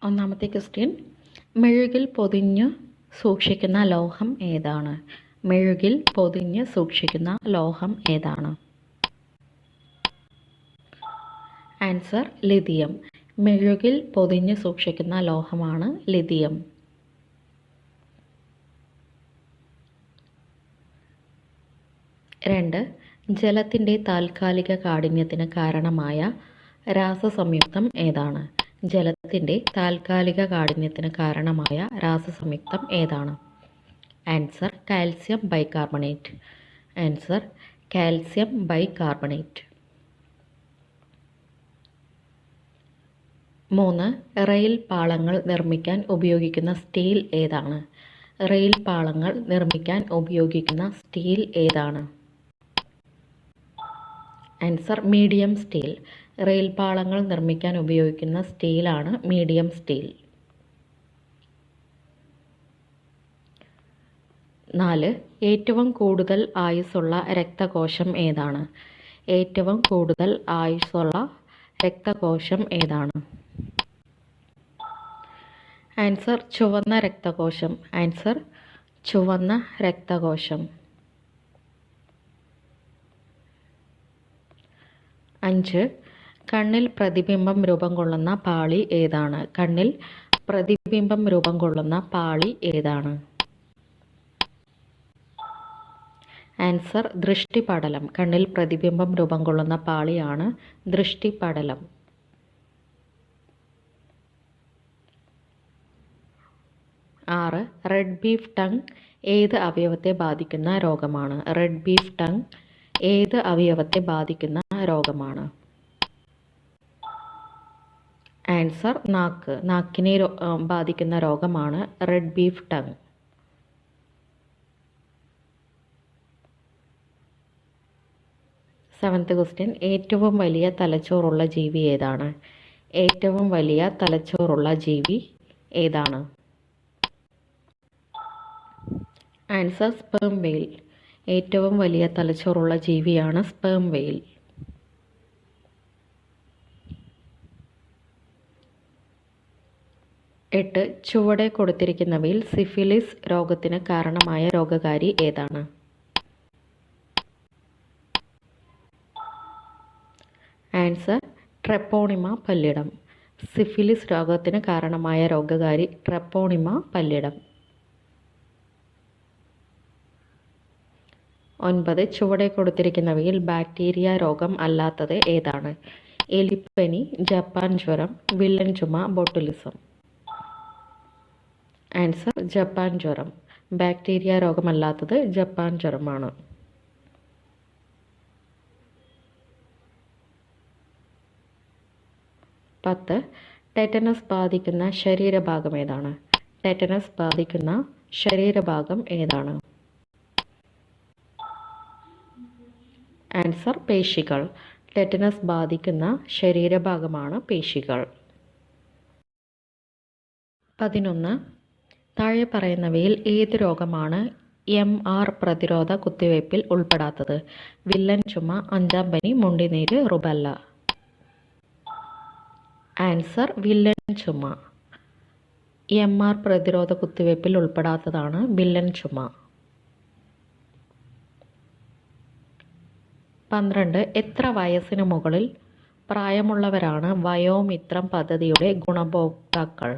ഒന്നാമത്തെ ക്വസ്റ്റ്യൻ, മെഴുകിൽ പൊതിഞ്ഞു സൂക്ഷിക്കുന്ന ലോഹം ഏതാണ്? മെഴുകിൽ പൊതിഞ്ഞ് സൂക്ഷിക്കുന്ന ലോഹം ഏതാണ്? Answer lithium. മെഴുകിൽ പൊതിഞ്ഞ് സൂക്ഷിക്കുന്ന ലോഹമാണ് ലിഥിയം. രണ്ട്, ജലത്തിൻ്റെ താൽക്കാലിക കാഠിന്യത്തിന് കാരണമായ രാസസംയുക്തം ഏതാണ്? ജലത്തിൻ്റെ താൽക്കാലിക കാഠിന്യത്തിന് കാരണമായ രാസസംയുക്തം ഏതാണ്? Answer calcium bicarbonate. Answer calcium bicarbonate. 3, rail പാളങ്ങൾ നിർമ്മിക്കാൻ ഉപയോഗിക്കുന്ന സ്റ്റീൽ ഏതാണ്? റെയിൽ പാളങ്ങൾ നിർമ്മിക്കാൻ ഉപയോഗിക്കുന്ന സ്റ്റീൽ ഏതാണ്? Answer medium steel. റെയിൽ പാളങ്ങൾ നിർമ്മിക്കാൻ ഉപയോഗിക്കുന്ന സ്റ്റീലാണ് മീഡിയം സ്റ്റീൽ. 4, ഏറ്റവും കൂടുതൽ ആയുസ്സുള്ള രക്തകോശം ഏതാണ്? ഏറ്റവും കൂടുതൽ ആയുസ്സുള്ള രക്തകോശം ഏതാണ്? ആൻസർ ചുവന്ന രക്തകോശം. ആൻസർ ചുവന്ന രക്തകോശം. 5, കണ്ണിൽ പ്രതിബിംബം രൂപം കൊള്ളുന്ന പാളി ഏതാണ്? കണ്ണിൽ പ്രതിബിംബം രൂപം കൊള്ളുന്ന പാളി ഏതാണ്? ആൻസർ ദൃഷ്ടിപടലം. കണ്ണിൽ പ്രതിബിംബം രൂപം കൊള്ളുന്ന പാളിയാണ് ദൃഷ്ടിപടലം. 6, റെഡ് ബീഫ് ടങ് ഏത് അവയവത്തെ ബാധിക്കുന്ന രോഗമാണ്? റെഡ് ബീഫ് ടങ് ഏത് അവയവത്തെ ബാധിക്കുന്ന രോഗമാണ്? ആൻസർ നാക്ക്. നാക്കിനെ ബാധിക്കുന്ന രോഗമാണ് red beef tongue. 7th question, ഏറ്റവും വലിയ തലച്ചോറുള്ള ജീവി ഏതാണ്? ഏറ്റവും വലിയ തലച്ചോറുള്ള ജീവി ഏതാണ്? ആൻസർ സ്പേം വെയിൽ. ഏറ്റവും വലിയ തലച്ചോറുള്ള ജീവിയാണ് സ്പേം വെയിൽ. 8, ചുവടെ കൊടുത്തിരിക്കുന്നവയിൽ സിഫിലിസ് രോഗത്തിന് കാരണമായ രോഗകാരി ഏതാണ്? ആൻസർ ട്രെപ്പോണിമ പല്ലിടം. സിഫിലിസ് രോഗത്തിന് കാരണമായ രോഗകാരി ട്രെപ്പോണിമ പല്ലിടം. 9, ചുവടെ കൊടുത്തിരിക്കുന്നവയിൽ ബാക്ടീരിയ രോഗം അല്ലാത്തത് ഏതാണ്? എലിപ്പനി, ജപ്പാൻ ജ്വരം, വില്ലൻ ചുമ, ബൊട്ടുലിസം. ആൻസർ ജപ്പാൻ ജ്വരം. ബാക്ടീരിയ രോഗമല്ലാത്തത് ജപ്പാൻ ജ്വരമാണ്. 10, ടെറ്റനസ് ബാധിക്കുന്ന ശരീരഭാഗം ഏതാണ്? ടെറ്റനസ് ബാധിക്കുന്ന ശരീരഭാഗം ഏതാണ്? ആൻസർ പേശികൾ. ടെറ്റനസ് ബാധിക്കുന്ന ശരീരഭാഗമാണ് പേശികൾ. 11, താഴെ പറയുന്നവയിൽ ഏത് രോഗമാണ് MR പ്രതിരോധ കുത്തിവയ്പ്പിൽ ഉൾപ്പെടാത്തത്? വില്ലൻ ചുമ, അഞ്ചാം പനി, മുണ്ടിനീര്, റുബല്ല. ആൻസർ വില്ലൻ ചുമ. MR പ്രതിരോധ കുത്തിവയ്പ്പിൽ ഉൾപ്പെടാത്തതാണ് വില്ലൻ ചുമ. 12, എത്ര വയസ്സിന് മുകളിൽ പ്രായമുള്ളവരാണ് വയോമിത്രം പദ്ധതിയുടെ ഗുണഭോക്താക്കൾ?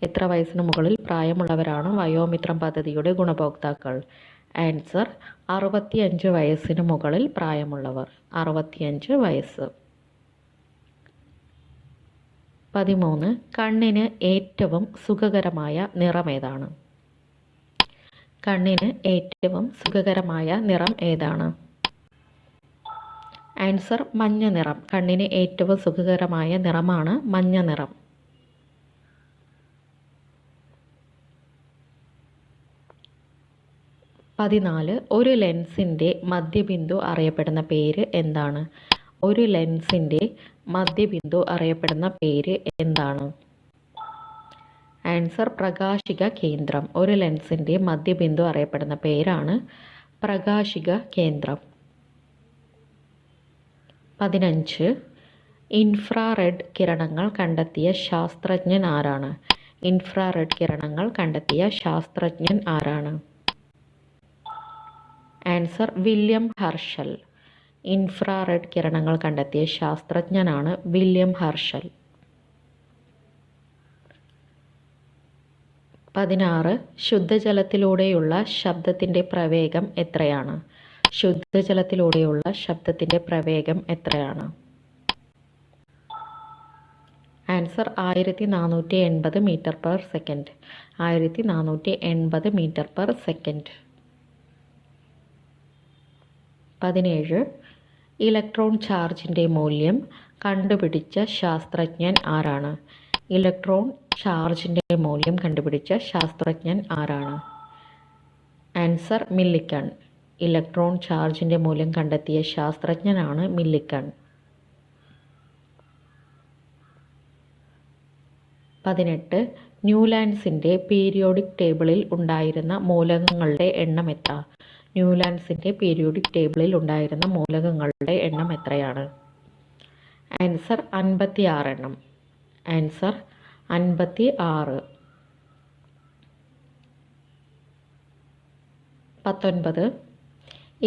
എത്ര വയസ്സിന് മുകളിൽ പ്രായമുള്ളവരാണ് വയോമിത്രം പദ്ധതിയുടെ ഗുണഭോക്താക്കൾ? ആൻസർ 65 വയസ്സിന് മുകളിൽ പ്രായമുള്ളവർ. 65 വയസ്സ്. 13, കണ്ണിന് ഏറ്റവും സുഖകരമായ നിറം ഏതാണ്? കണ്ണിന് ഏറ്റവും സുഖകരമായ നിറം ഏതാണ്? ആൻസർ മഞ്ഞ നിറം. കണ്ണിന് ഏറ്റവും സുഖകരമായ നിറമാണ് മഞ്ഞ നിറം. 14, ഒരു ലെൻസിൻ്റെ മധ്യബിന്ദു അറിയപ്പെടുന്ന പേര് എന്താണ്? ഒരു ലെൻസിൻ്റെ മധ്യബിന്ദു അറിയപ്പെടുന്ന പേര് എന്താണ്? ആൻസർ പ്രകാശിക കേന്ദ്രം. ഒരു ലെൻസിൻ്റെ മധ്യബിന്ദു അറിയപ്പെടുന്ന പേരാണ് പ്രകാശിക കേന്ദ്രം. 15, ഇൻഫ്രാറെഡ് കിരണങ്ങൾ കണ്ടെത്തിയ ശാസ്ത്രജ്ഞൻ ആരാണ്? ഇൻഫ്രാറെഡ് കിരണങ്ങൾ കണ്ടെത്തിയ ശാസ്ത്രജ്ഞൻ ആരാണ്? Answer William Harshal. ഇൻഫ്രാറെഡ് കിരണങ്ങൾ കണ്ടെത്തിയ ശാസ്ത്രജ്ഞനാണ് വില്യം ഹർഷൽ. 16. ശുദ്ധജലത്തിലൂടെയുള്ള ശബ്ദത്തിൻ്റെ പ്രവേഗം എത്രയാണ്? ശുദ്ധജലത്തിലൂടെയുള്ള ശബ്ദത്തിൻ്റെ പ്രവേഗം എത്രയാണ്? Answer 1480 metre per second. 1480 metre per second. 17. Electron ചാർജിൻ്റെ മൂല്യം കണ്ടുപിടിച്ച ശാസ്ത്രജ്ഞൻ ആരാണ്? ഇലക്ട്രോൺ ചാർജിൻ്റെ മൂല്യം കണ്ടുപിടിച്ച ശാസ്ത്രജ്ഞൻ ആരാണ്? Answer Millikan. ഇലക്ട്രോൺ ചാർജിൻ്റെ മൂല്യം കണ്ടെത്തിയ ശാസ്ത്രജ്ഞനാണ് മില്ലിക്കൺ. 18. ന്യൂലാൻഡ്സിൻ്റെ പീരിയോഡിക് ടേബിളിൽ ഉണ്ടായിരുന്ന മൂലകങ്ങളുടെ എണ്ണം എത്ര? ന്യൂലാൻഡ്സിൻ്റെ പീരിയോഡിക് ടേബിളിൽ ഉണ്ടായിരുന്ന മൂലകങ്ങളുടെ എണ്ണം എത്രയാണ്? ആൻസർ 56 എണ്ണം. ആൻസർ 56. 19.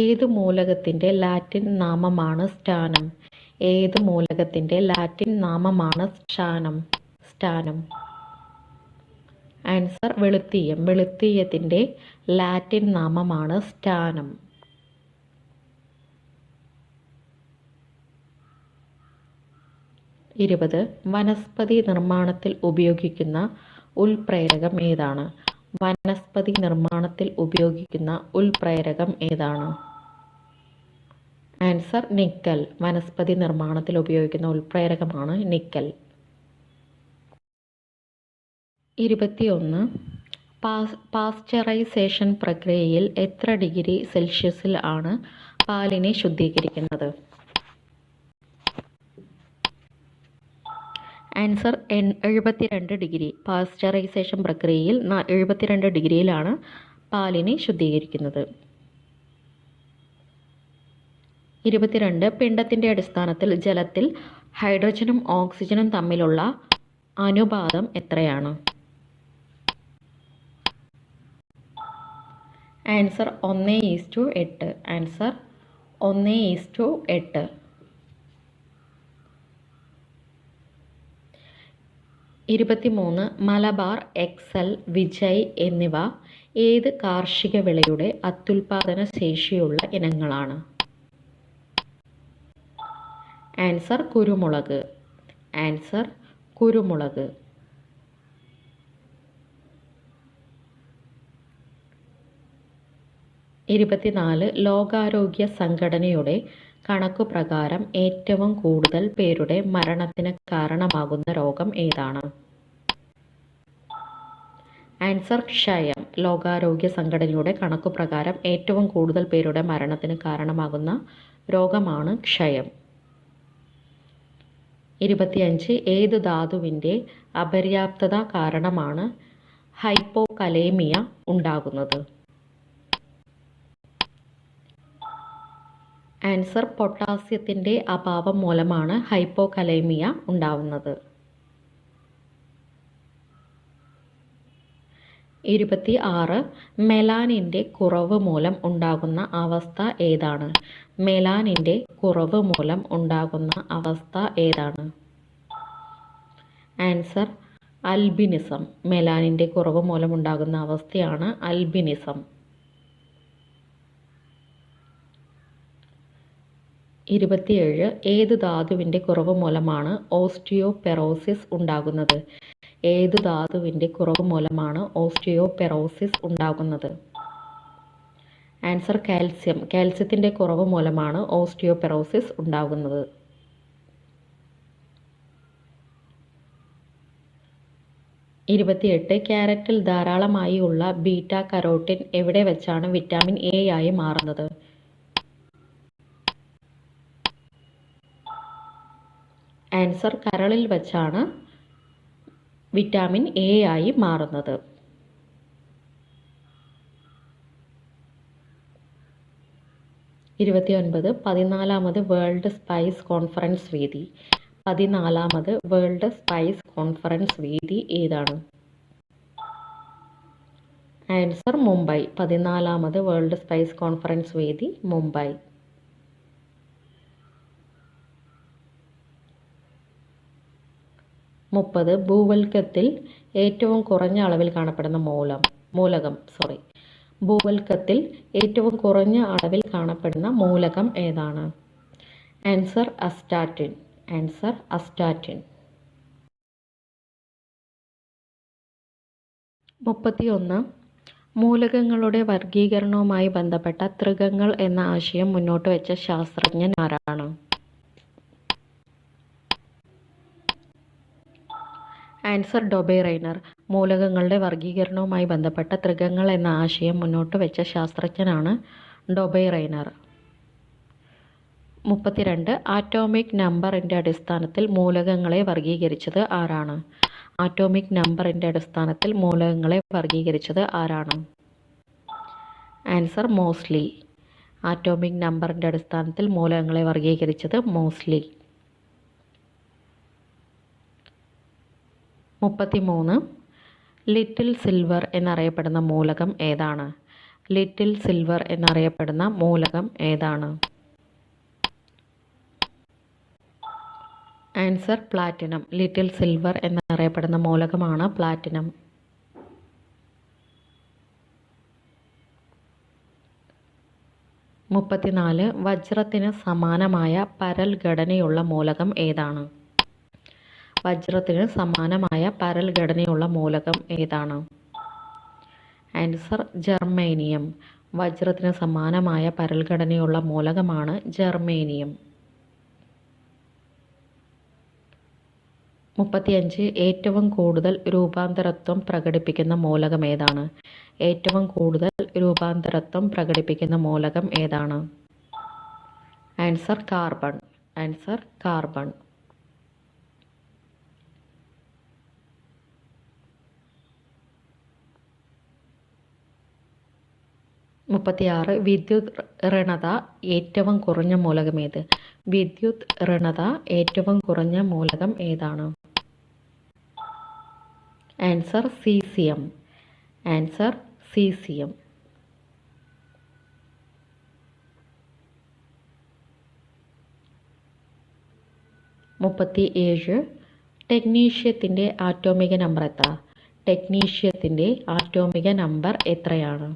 ഏത് മൂലകത്തിൻ്റെ ലാറ്റിൻ നാമമാണ് സ്റ്റാനം? ഏത് മൂലകത്തിൻ്റെ ലാറ്റിൻ നാമമാണ് സ്റ്റാനം? ആൻസർ വെളുത്തീയം. വെളുത്തീയത്തിൻ്റെ ലാറ്റിൻ നാമമാണ് സ്റ്റാനം. 20. വനസ്പതി നിർമ്മാണത്തിൽ ഉപയോഗിക്കുന്ന ഉൽപ്രേരകം ഏതാണ്? വനസ്പതി നിർമ്മാണത്തിൽ ഉപയോഗിക്കുന്ന ഉൽപ്രേരകം ഏതാണ്? Answer nickel. വനസ്പതി നിർമ്മാണത്തിൽ ഉപയോഗിക്കുന്ന ഉൽപ്രേരകമാണ് നിക്കൽ. 21. പാസ്ചറൈസേഷൻ പ്രക്രിയയിൽ എത്ര ഡിഗ്രി സെൽഷ്യസിൽ ആണ് പാലിനെ ശുദ്ധീകരിക്കുന്നത്? Answer 72 degree. പാസ്ചറൈസേഷൻ പ്രക്രിയയിൽ 72 ഡിഗ്രിയിലാണ് പാലിനെ ശുദ്ധീകരിക്കുന്നത്. 22. പിണ്ഡത്തിൻ്റെ അടിസ്ഥാനത്തിൽ ജലത്തിൽ ഹൈഡ്രജനും ഓക്സിജനും തമ്മിലുള്ള അനുപാതം എത്രയാണ്? Answer 1:8. Answer 1:8. 23. Malabar, Excel, Vijay എന്നിവ ഏത് കാർഷിക വിളയുടെ അത്യുൽപാദന ശേഷിയുള്ള ഇനങ്ങളാണ്? ആൻസർ കുരുമുളക്. ആൻസർ കുരുമുളക്. 24. ലോകാരോഗ്യ സംഘടനയുടെ കണക്കുപ്രകാരം ഏറ്റവും കൂടുതൽ പേരുടെ മരണത്തിന് കാരണമാകുന്ന രോഗം ഏതാണ്? ആൻസർ ക്ഷയം. ലോകാരോഗ്യ സംഘടനയുടെ കണക്കുപ്രകാരം ഏറ്റവും കൂടുതൽ പേരുടെ മരണത്തിന് കാരണമാകുന്ന രോഗമാണ് ക്ഷയം. 25. ഏത് ധാതുവിൻ്റെ അപര്യാപ്തത കാരണമാണ് ഹൈപ്പോകലേമിയ ഉണ്ടാകുന്നത്? ആൻസർ പൊട്ടാസ്യത്തിൻ്റെ അഭാവം മൂലമാണ് ഹൈപ്പോകലേമിയ ഉണ്ടാവുന്നത്. 26. മെലാനിൻ്റെ കുറവ് മൂലം ഉണ്ടാകുന്ന അവസ്ഥ ഏതാണ്? മെലാനിൻ്റെ കുറവ് മൂലം ഉണ്ടാകുന്ന അവസ്ഥ ഏതാണ്? ആൻസർ അൽബിനിസം. മെലാനിൻ്റെ കുറവ് മൂലം ഉണ്ടാകുന്ന അവസ്ഥയാണ് അൽബിനിസം. 27. ഏത് ധാതുവിൻ്റെ കുറവ് മൂലമാണ് ഓസ്റ്റിയോപെറോസിസ് ഉണ്ടാകുന്നത്? ഏത് ധാതുവിൻ്റെ കുറവ് മൂലമാണ് ഓസ്റ്റിയോപെറോസിസ് ഉണ്ടാകുന്നത്? Answer calcium. കാൽസ്യത്തിൻ്റെ കുറവ് മൂലമാണ് ഓസ്റ്റിയോപെറോസിസ് ഉണ്ടാകുന്നത്. 28. ക്യാരറ്റിൽ ധാരാളമായി ഉള്ള ബീറ്റ കരോട്ടിൻ എവിടെ വെച്ചാണ് വിറ്റാമിൻ എ ആയി മാറുന്നത്? ആൻസർ കരളിൽ വെച്ചാണ് വിറ്റാമിൻ എ ആയി മാറുന്നത്. 29. 14ാമത് വേൾഡ് സ്പൈസ് കോൺഫറൻസ് വേദി 14ാമത് വേൾഡ് സ്പൈസ് കോൺഫറൻസ് വേദി ഏതാണ്? ആൻസർ മുംബൈ. 14ാമത് വേൾഡ് സ്പൈസ് കോൺഫറൻസ് വേദി മുംബൈ. 30 ഭൂവൽക്കത്തിൽ ഏറ്റവും കുറഞ്ഞ അളവിൽ കാണപ്പെടുന്ന ഭൂവൽക്കത്തിൽ ഏറ്റവും കുറഞ്ഞ അളവിൽ കാണപ്പെടുന്ന മൂലകം ഏതാണ്? Answer astatine. 31 മൂലകങ്ങളുടെ വർഗീകരണവുമായി ബന്ധപ്പെട്ട ത്രികങ്ങൾ എന്ന ആശയം മുന്നോട്ട് വെച്ച ശാസ്ത്രജ്ഞൻ ആരാണ്? Answer Dobereiner. മൂലകങ്ങളുടെ വർഗീകരണവുമായി ബന്ധപ്പെട്ട ത്രികങ്ങൾ എന്ന ആശയം മുന്നോട്ട് വെച്ച ശാസ്ത്രജ്ഞനാണ് ഡൊബെ റൈനർ. 32 ആറ്റോമിക് നമ്പറിൻ്റെ അടിസ്ഥാനത്തിൽ മൂലകങ്ങളെ വർഗീകരിച്ചത് ആരാണ്? ആറ്റോമിക് നമ്പറിൻ്റെ അടിസ്ഥാനത്തിൽ മൂലകങ്ങളെ വർഗീകരിച്ചത് ആരാണ്? Answer Moseley. ആറ്റോമിക് നമ്പറിൻ്റെ അടിസ്ഥാനത്തിൽ മൂലകങ്ങളെ വർഗീകരിച്ചത് മോസ്ലി. 33 ലിറ്റിൽ സിൽവർ എന്നറിയപ്പെടുന്ന മൂലകം ഏതാണ്? ലിറ്റിൽ സിൽവർ എന്നറിയപ്പെടുന്ന മൂലകം ഏതാണ്? Answer platinum. ലിറ്റിൽ സിൽവർ എന്നറിയപ്പെടുന്ന മൂലകമാണ് പ്ലാറ്റിനം. 34 വജ്രത്തിന് സമാനമായ പരൽ ഘടനയുള്ള മൂലകം ഏതാണ്? വജ്രത്തിന് സമാനമായ പരൽ ഘടനയുള്ള മൂലകം ഏതാണ്? Answer germanium. വജ്രത്തിന് സമാനമായ പരൽ ഘടനയുള്ള മൂലകമാണ് ജർമേനിയം. 35 ഏറ്റവും കൂടുതൽ രൂപാന്തരത്വം പ്രകടിപ്പിക്കുന്ന മൂലകം ഏതാണ്? ഏറ്റവും കൂടുതൽ രൂപാന്തരത്വം പ്രകടിപ്പിക്കുന്ന മൂലകം ഏതാണ്? Answer carbon. 36 വിദ്യുത് ഋണത ഏറ്റവും കുറഞ്ഞ മൂലകം ഏത്? വിദ്യുത് ഋണത ഏറ്റവും കുറഞ്ഞ മൂലകം ഏതാണ്? Answer caesium. 37 ടെക്നീഷ്യത്തിൻ്റെ ആറ്റോമിക നമ്പർ എത്ര? ടെക്നീഷ്യത്തിൻ്റെ ആറ്റോമിക നമ്പർ എത്രയാണ്?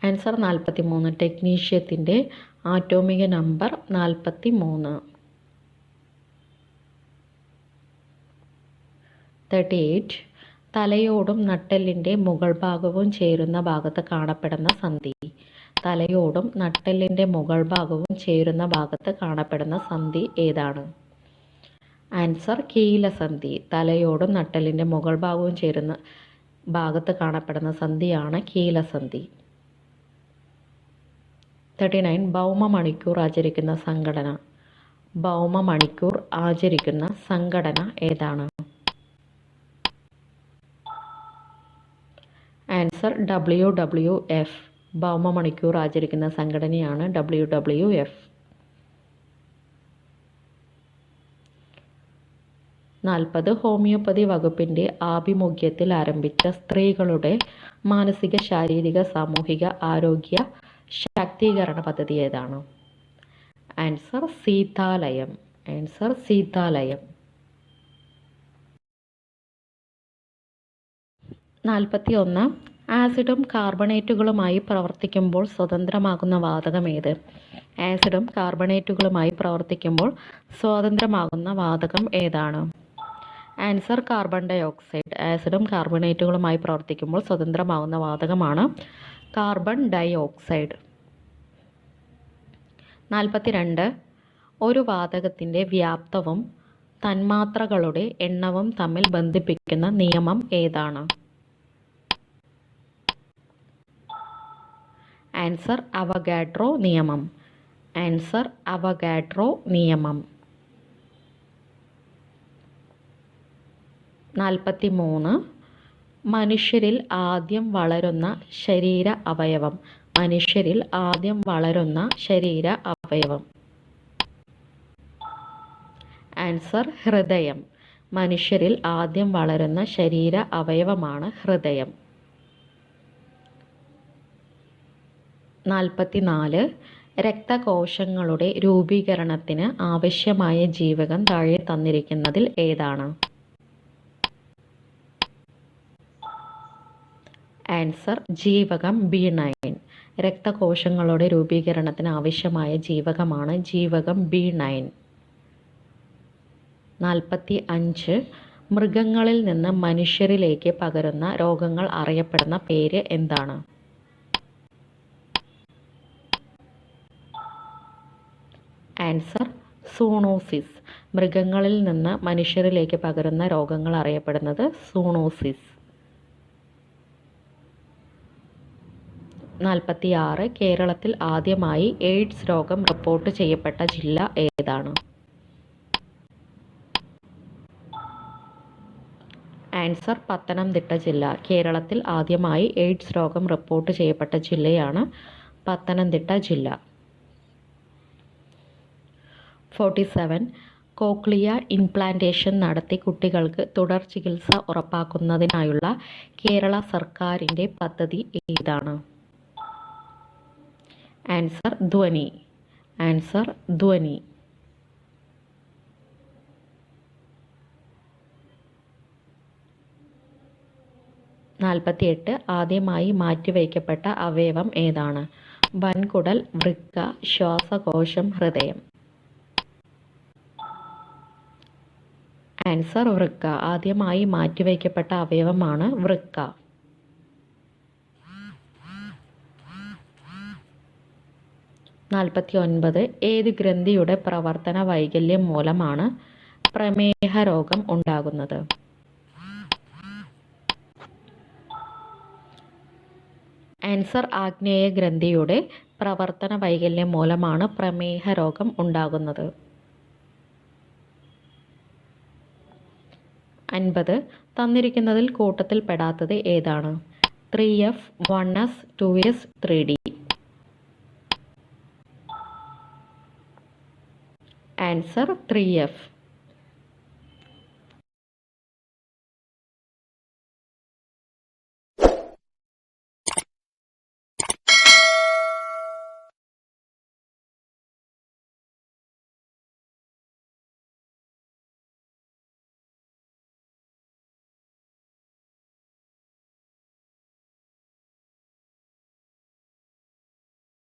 ആൻസർ 43. ടെക്നീഷ്യത്തിൻ്റെ ആറ്റോമിക നമ്പർ 43. 38 തലയോടും നട്ടെല്ലിൻ്റെ മുകൾ ഭാഗവും ചേരുന്ന ഭാഗത്ത് കാണപ്പെടുന്ന സന്ധി. തലയോടും നട്ടെല്ലിൻ്റെ മുകൾ ഭാഗവും ചേരുന്ന ഭാഗത്ത് കാണപ്പെടുന്ന സന്ധി ഏതാണ്? ആൻസർ കീലസന്ധി. തലയോടും നട്ടെല്ലിൻ്റെ മുകൾ ഭാഗവും ചേരുന്ന ഭാഗത്ത് കാണപ്പെടുന്ന സന്ധിയാണ് കീലസന്ധി. 39 ഭൗമമണിക്കൂർ ആചരിക്കുന്ന സംഘടന. ഭൗമമണിക്കൂർ ആചരിക്കുന്ന സംഘടന ഏതാണ്? Answer WWF. ഭൗമമണിക്കൂർ ആചരിക്കുന്ന സംഘടനയാണ് WWF. 40 ഹോമിയോപ്പതി വകുപ്പിൻ്റെ ആഭിമുഖ്യത്തിൽ ആരംഭിച്ച സ്ത്രീകളുടെ മാനസിക, ശാരീരിക, സാമൂഹിക ആരോഗ്യ ശാക്തീകരണ പദ്ധതി ഏതാണ്? ആൻസർ സീതാലയം. 41 ആസിഡും കാർബണേറ്റുകളുമായി പ്രവർത്തിക്കുമ്പോൾ സ്വതന്ത്രമാകുന്ന വാതകം ഏത്? ആസിഡും കാർബണേറ്റുകളുമായി പ്രവർത്തിക്കുമ്പോൾ സ്വതന്ത്രമാകുന്ന വാതകം ഏതാണ്? Answer carbon dioxide. ആസിഡും കാർബണേറ്റുകളുമായി പ്രവർത്തിക്കുമ്പോൾ സ്വതന്ത്രമാകുന്ന വാതകമാണ് കാർബൺ ഡൈ ഓക്സൈഡ്. 42 ഒരു വാതകത്തിൻ്റെ വ്യാപ്തവും തന്മാത്രകളുടെ എണ്ണവും തമ്മിൽ ബന്ധിപ്പിക്കുന്ന നിയമം ഏതാണ്? ആൻസർ അവഗാഡ്രോ നിയമം. 43 മനുഷ്യരിൽ ആദ്യം വളരുന്ന ശരീര അവയവം. ആൻസർ ഹൃദയം. മനുഷ്യരിൽ ആദ്യം വളരുന്ന ശരീര അവയവമാണ് ഹൃദയം. 44. രക്തകോശങ്ങളുടെ രൂപീകരണത്തിന് ആവശ്യമായ ജീവകം താഴെ തന്നിരിക്കുന്നതിൽ ഏതാണ്? ആൻസർ ജീവകം B9. രക്തകോശങ്ങളുടെ രൂപീകരണത്തിന് ആവശ്യമായ ജീവകമാണ് ജീവകം B9. 45. മൃഗങ്ങളിൽ നിന്ന് മനുഷ്യരിലേക്ക് പകരുന്ന രോഗങ്ങൾ അറിയപ്പെടുന്ന പേര് എന്താണ്? Answer zoonosis. മൃഗങ്ങളിൽ നിന്ന് മനുഷ്യരിലേക്ക് പകരുന്ന രോഗങ്ങൾ അറിയപ്പെടുന്നത് സൂണോസിസ്. 46. കേരളത്തിൽ ആദ്യമായി എയ്ഡ്സ് രോഗം റിപ്പോർട്ട് ചെയ്യപ്പെട്ട ജില്ല ഏതാണ്? ആൻസർ പത്തനംതിട്ട ജില്ല. കേരളത്തിൽ ആദ്യമായി എയ്ഡ്സ് രോഗം റിപ്പോർട്ട് ചെയ്യപ്പെട്ട ജില്ലയാണ് പത്തനംതിട്ട ജില്ല. 47. കോക്ലിയ ഇംപ്ലാന്റേഷൻ നടത്തി കുട്ടികൾക്ക് തുടർ ചികിത്സ ഉറപ്പാക്കുന്നതിനായുള്ള കേരള സർക്കാരിൻ്റെ പദ്ധതി ഏതാണ്? ആൻസർ ധ്വനി. ആൻസർ ധ്വനി. 48. ആദ്യമായി മാറ്റിവയ്ക്കപ്പെട്ട അവയവം ഏതാണ്? വൻകുടൽ, വൃക്ക, ശ്വാസകോശം, ഹൃദയം. ആൻസർ വൃക്ക. ആദ്യമായി മാറ്റിവയ്ക്കപ്പെട്ട അവയവമാണ് വൃക്ക. 49. ഏത് ഗ്രന്ഥിയുടെ പ്രവർത്തന വൈകല്യം മൂലമാണ് പ്രമേഹ രോഗം ഉണ്ടാകുന്നത്? ആൻസർ ആഗ്നേയ ഗ്രന്ഥിയുടെ പ്രവർത്തന വൈകല്യം മൂലമാണ് പ്രമേഹ രോഗം ഉണ്ടാകുന്നത്. 50. തന്നിരിക്കുന്നതിൽ കൂട്ടത്തിൽ പെടാത്തത് ഏതാണ്? 3F, 1S, 2S, 3D. Answer 3F.